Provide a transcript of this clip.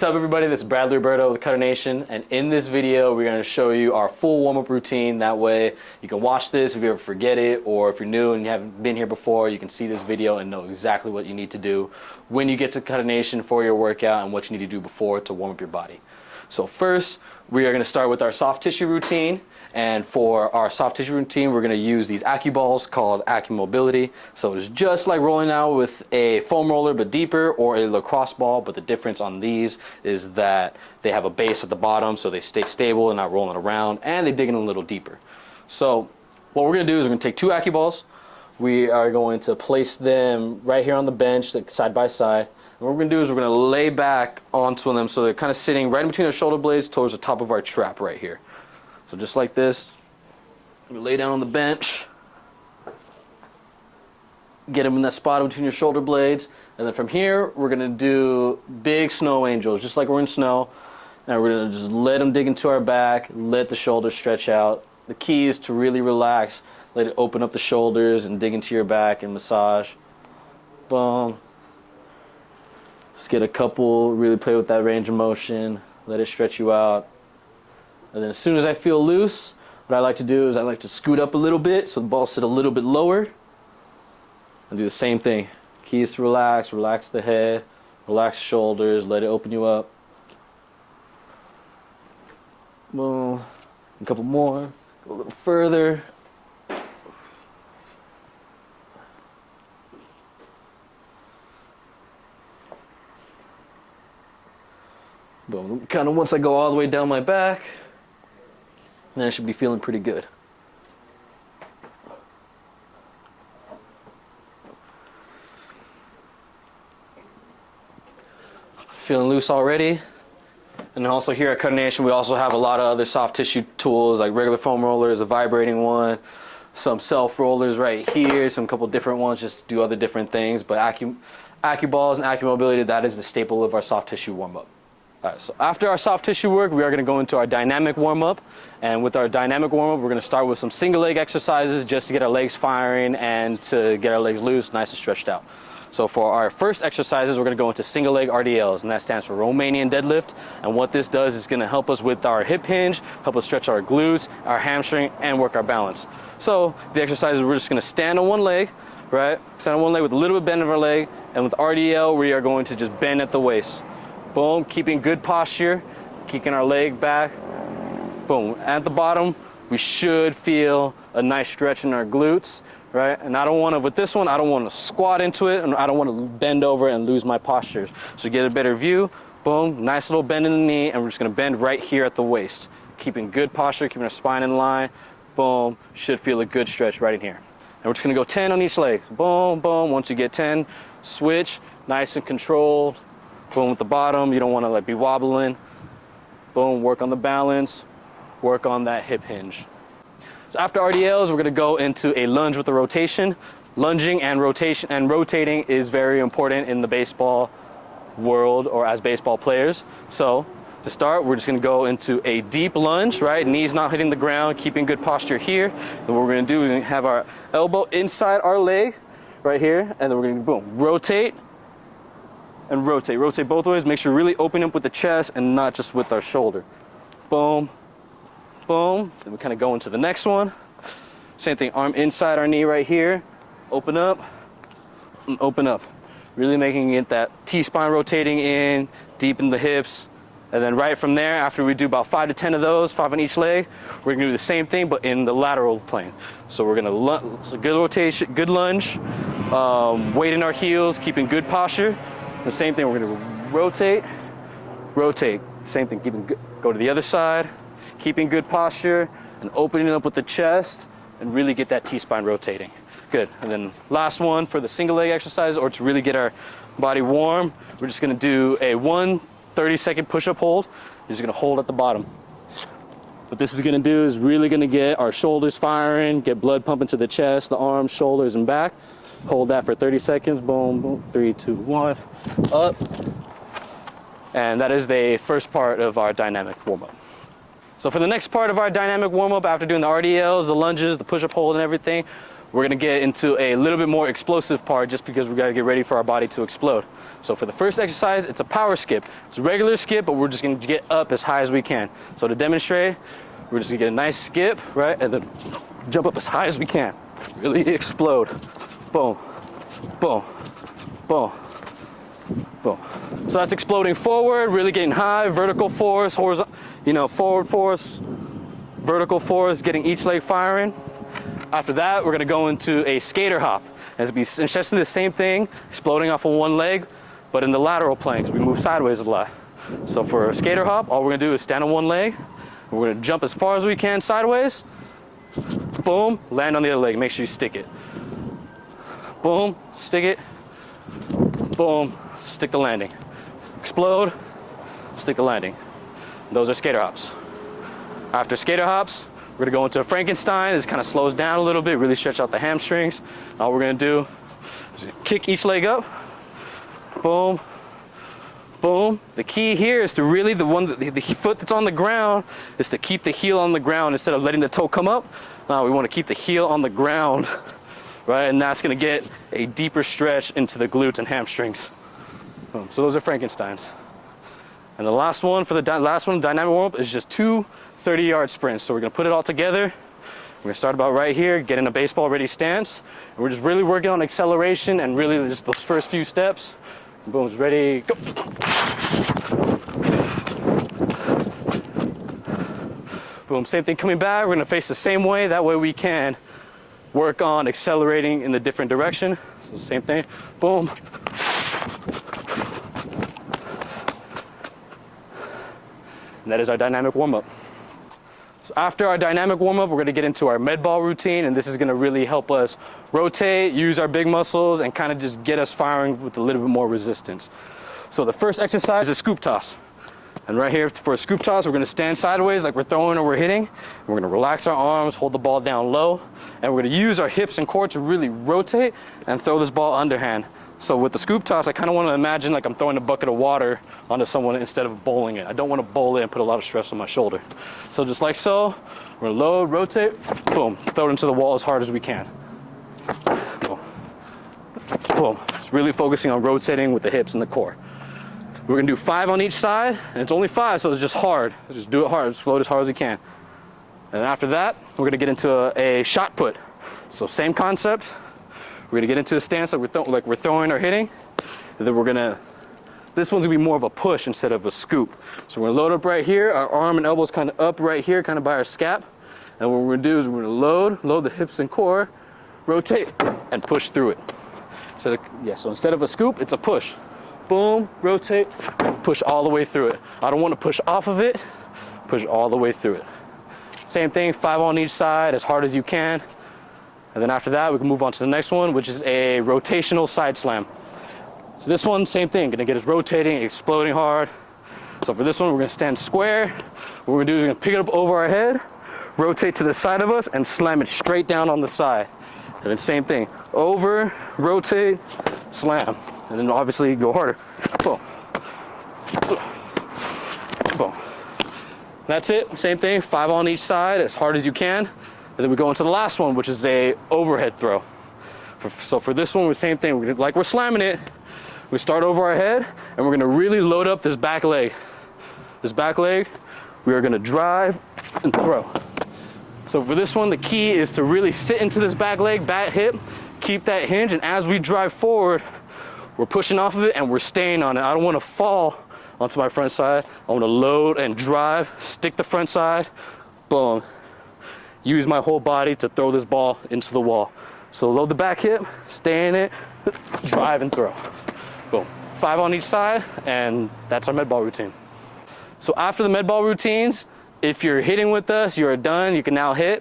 What's up everybody, this is Bradley Roberto with Cutternation, and in this video we're going to show you our full warm-up routine. That way you can watch this if you ever forget it, or if you're new and you haven't been here before, you can see this video and know exactly what you need to do when you get to Cutternation for your workout and what you need to do before to warm up your body. So first, we are going to start with our soft tissue routine. And for our soft tissue routine, we're going to use these AccuBalls called Acumobility. So it's just like rolling out with a foam roller but deeper, or a lacrosse ball, but the difference on these is that they have a base at the bottom so they stay stable and not rolling around, and they dig in a little deeper. So what we're going to do is we're going to take two AccuBalls. We are going to place them right here on the bench, like side by side. And what we're going to do is we're going to lay back onto them so they're kind of sitting right in between our shoulder blades towards the top of our trap right here. So just like this, we lay down on the bench, get them in that spot between your shoulder blades, and then from here we're going to do big snow angels, just like we're in snow. And we're going to just let them dig into our back, let the shoulders stretch out. The key is to really relax, let it open up the shoulders and dig into your back and massage. Boom. Just get a couple, really play with that range of motion, let it stretch you out. And then as soon as I feel loose, what I like to do is I like to scoot up a little bit so the balls sit a little bit lower. And do the same thing. Key is to relax, relax the head, relax the shoulders, let it open you up. Boom. A couple more. Go a little further. Boom. Kind of once I go all the way down my back, then I should be feeling pretty good. Feeling loose already. And also here at Cutternation, we also have a lot of other soft tissue tools like regular foam rollers, a vibrating one, some self rollers right here, some couple different ones just to do other different things. But AccuBalls and Acumobility, that is the staple of our soft tissue warm-up. All right, so after our soft tissue work, we are going to go into our dynamic warm-up. And with our dynamic warm-up, we're going to start with some single leg exercises just to get our legs firing and to get our legs loose, nice and stretched out. So for our first exercises, we're going to go into single leg RDL'S, and that stands for Romanian deadlift. And what this does is going to help us with our hip hinge, help us stretch our glutes, our hamstring, and work our balance. So the exercises, we're just going to stand on one leg, right? Stand on one leg with a little bit bend of our leg. And with RDL, we are going to just bend at the waist. Boom, keeping good posture, kicking our leg back. Boom, at the bottom, we should feel a nice stretch in our glutes, right? And I don't want to, with this one, I don't want to squat into it, and I don't want to bend over and lose my posture. So get a better view, boom, nice little bend in the knee, and we're just going to bend right here at the waist. Keeping good posture, keeping our spine in line, boom, should feel a good stretch right in here. And we're just going to go 10 on each leg. So boom, boom, once you get 10, switch, nice and controlled. Boom, with the bottom, you don't want to like be wobbling. Boom, work on the balance, work on that hip hinge. So after RDLs, we're going to go into a lunge with a rotation. Lunging and rotating is very important in the baseball world, or as baseball players. So to start, we're just going to go into a deep lunge, right? Knees not hitting the ground, keeping good posture here. And what we're going to do is have our elbow inside our leg right here, and then we're going to boom, rotate and rotate. Rotate both ways. Make sure we really open up with the chest and not just with our shoulder. Boom, boom. Then we kind of go into the next one. Same thing, arm inside our knee right here. Open up and open up. Really making it that T-spine rotating in, deep in the hips. And then right from there, after we do about 5 to 10 of those, 5 on each leg, we're gonna do the same thing, but in the lateral plane. So we're gonna, so good rotation, good lunge, weight in our heels, keeping good posture. The same thing, we're going to rotate, rotate. Same thing, go to the other side, keeping good posture and opening up with the chest and really get that T-spine rotating. Good. And then last one for the single leg exercise, or to really get our body warm, we're just going to do a 1 30-second push-up hold. You're just going to hold at the bottom. What this is going to do is really going to get our shoulders firing, get blood pumping to the chest, the arms, shoulders, and back. Hold that for 30 seconds. Boom, boom. 3, 2, 1. Up. And that is the first part of our dynamic warm-up. So for the next part of our dynamic warm-up, after doing the RDLs, the lunges, the push-up hold, and everything, we're going to get into a little bit more explosive part just because we got to get ready for our body to explode. So for the first exercise, it's a power skip. It's a regular skip, but we're just gonna get up as high as we can. So to demonstrate, we're just gonna get a nice skip, right? And then jump up as high as we can. Really explode. Boom, boom, boom, boom. So that's exploding forward, really getting high, vertical force, horizontal, forward force, vertical force, getting each leg firing. After that, we're gonna go into a skater hop. It's essentially the same thing, exploding off of one leg, but in the lateral plane, because we move sideways a lot. So for a skater hop, all we're gonna do is stand on one leg. We're gonna jump as far as we can sideways. Boom, land on the other leg, make sure you stick it. Boom, stick it. Boom, stick the landing. Explode, stick the landing. Those are skater hops. After skater hops, we're gonna go into a Frankenstein. This kind of slows down a little bit, really stretch out the hamstrings. All we're gonna do is kick each leg up. Boom, boom. The key here is to really, the foot that's on the ground is to keep the heel on the ground instead of letting the toe come up. Now we wanna keep the heel on the ground, right? And that's gonna get a deeper stretch into the glutes and hamstrings. Boom. So those are Frankensteins. And the last one, dynamic warm-up, is just two 30-yard sprints. So we're gonna put it all together. We're gonna start about right here, get in a baseball ready stance. And we're just really working on acceleration and really just those first few steps. Boom's ready, go. Boom, same thing coming back. We're gonna face the same way. That way we can work on accelerating in the different direction. So same thing, boom. And that is our dynamic warm-up. So after our dynamic warm-up, we're gonna get into our med ball routine, and this is gonna really help us rotate, use our big muscles, and kind of just get us firing with a little bit more resistance. So the first exercise is scoop toss. And right here for a scoop toss, we're gonna stand sideways like we're throwing or we're hitting. We're gonna relax our arms, hold the ball down low, and we're gonna use our hips and core to really rotate and throw this ball underhand. So with the scoop toss, I kind of want to imagine like I'm throwing a bucket of water onto someone instead of bowling it. I don't want to bowl it and put a lot of stress on my shoulder. So just like so, we're gonna load, rotate, boom, throw it into the wall as hard as we can. Boom, boom. Just really focusing on rotating with the hips and the core. We're gonna do 5 on each side, and it's only 5, so it's just hard. Just do it hard, just float as hard as you can. And after that, we're gonna get into a shot put. So same concept. We're gonna get into a stance like we're throwing or hitting, and then this one's gonna be more of a push instead of a scoop. So we're gonna load up right here, our arm and elbows kind of up right here, kind of by our scap. And what we're gonna do is we're gonna load the hips and core, rotate, and push through it. So instead of a scoop, it's a push. Boom, rotate, push all the way through it. I don't wanna push off of it, push all the way through it. Same thing, 5 on each side, as hard as you can. And then after that, we can move on to the next one, which is a rotational side slam. So this one, same thing, gonna get us rotating, exploding hard. So for this one, we're gonna stand square. What we're gonna do is we're gonna pick it up over our head, rotate to the side of us, and slam it straight down on the side. And then same thing, over, rotate, slam. And then obviously go harder. Boom. Boom. That's it, same thing, 5 on each side, as hard as you can. And then we go into the last one, which is a overhead throw. So for this one, the same thing. Like we're slamming it, we start over our head, and we're gonna really load up this back leg. This back leg, we are gonna drive and throw. So for this one, the key is to really sit into this back leg, back hip, keep that hinge, and as we drive forward, we're pushing off of it and we're staying on it. I don't wanna fall onto my front side. I wanna load and drive, stick the front side, boom. Use my whole body to throw this ball into the wall. So load the back hip, stay in it, drive and throw. Boom. 5 on each side, and that's our med ball routine. So after the med ball routines, if you're hitting with us, you are done, you can now hit.